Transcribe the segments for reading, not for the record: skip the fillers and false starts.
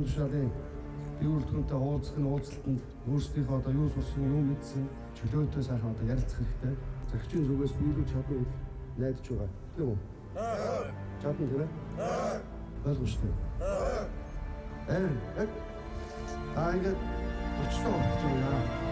болгон тушаалын бие бүрэлдэхүүнтэй уулзах нь уулзалтанд өөрсдийнхөө одоо юу сурсан, юу мэдсэн чөлөөтэй сайхан одоо ярилцах хэрэгтэй. Зохицын зүгээс биелүүлж чадна гэж найдаж байгаа. Тийм үү? Чадна тийм ээ? Ойлгомжтой. Ингээд өчтөө болж байна.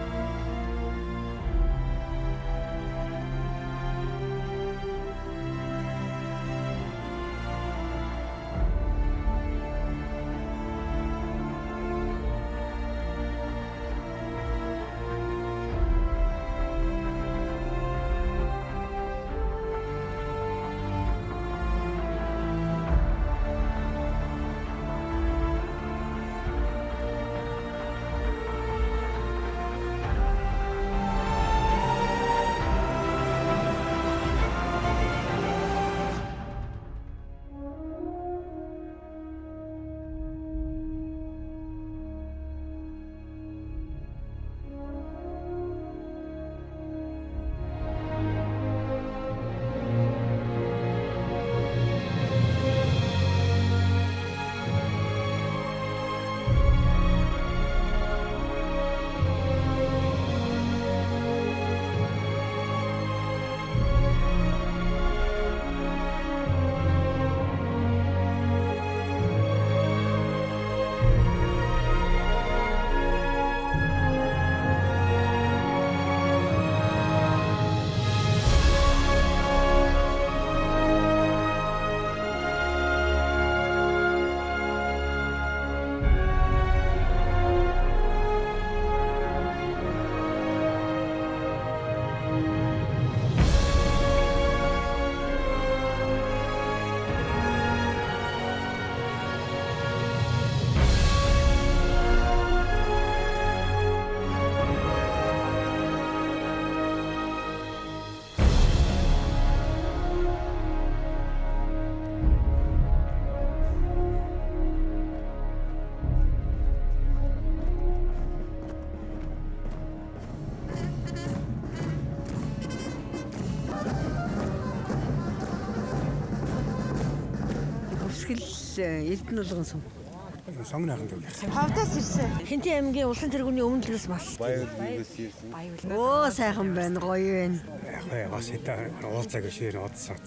Эрдэнэ улган сум. Сонгоны ахын гэв. Хавдаас ирсэн. Хинтээ аймгийн Улсын тэргүүний өмнө төлөөс бас. Баярлалаас ирсэн. Оо сайхан байна, гоё байна. Яг бас хэдэн уулзааг шир удсан.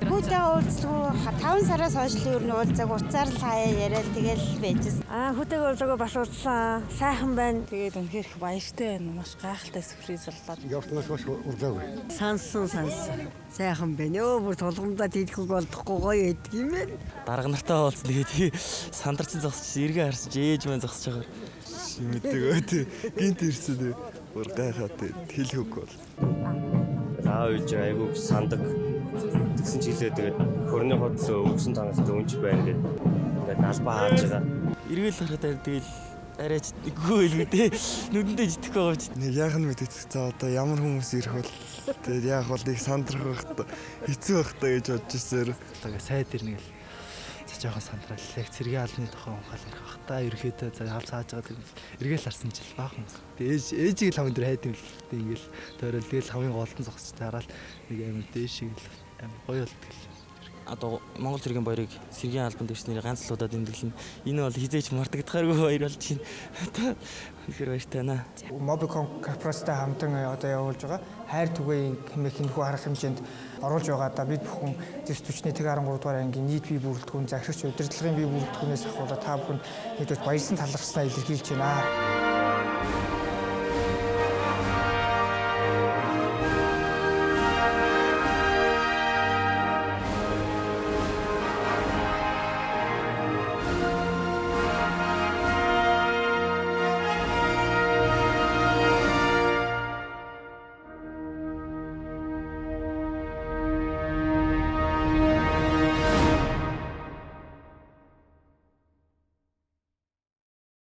Хүүтэй уулзлаа 5 сараас хойш л ер нь уулзааг уцаар л хаяа яриад тэгэл байжсэн. Хүүтэйгээ уулзаагаа бас уулзсан. Сайхан байна. Тэгээд үнэхээр их баяртай байна. Маш гайхалтай сюрприз боллоо. Явтнаас бас уулзаагүй. Сансан. Сайхан байна. Өө бүр тулгамдаа тийдэхгүй болдохгүй гоё байдаг юм байна. Дарга нартай уулзсан. Тэгээд сандарчин зогсож эргээ харсан чи ээж маань зогсож байгаа. Шимэдэг өөдөө гинт ирсэн дээ. Бүр гайхаад хэлэхгүй бол. Аав ээж айгуу сандаг. Тэгсэн ч хэлээ тэгээд хөрний хотлоо өгсөн танаас дөнж байна гэдэг. Ингээд албаа хааж байгаа. Эргэл харахад тэгэл арайч иггүй л үү. Нүдэндээ житгэхгүй байгаа ч. Нэг яах нь мэдээ. За одоо ямар хүмүүс ирэх бол тэгээд яах бол их сандрах байх хэцүү байх та гэж бодож ирсээр. Тэгээ сайд ирнэ гэл. Жоохон сандрал. Яг цэргийн албаны тухай унхаал ярих бах та ерөөхдөө за хав сааж байгаа гэдэг. Эргээл харсан жил баах юм. Тэгээ ээжийг л хамт дээр хайд юм л дээ ингээл тойрол тэгэл хамгийн голдон зогсож тараал нэг амар дээшийг л амар гоё болдог л. Одоо Монгол цэргийн баярыг цэргийн албанд ирснээр ганц л удаа тэмдэглэн. Энэ бол хизээч мартагдахааргүй баяр болж байна. Одоо үнэхээр баяртай байна. Mobicom корпорацтай хамтан одоо явуулж байгаа хайр түгээн хэмээх энэхүү арга хэмжээнд оруулж байгаа. Одоо бид бүхэн зэс түвшний тэг 13 дугаар ангийн нийт бие бүрэлдэхүүн захирагч удирдлагын бие бүрэлдэхүүнээс ахуулаад та бүхэн нийтдээ баярсан талархснаа илэрхийлж байна.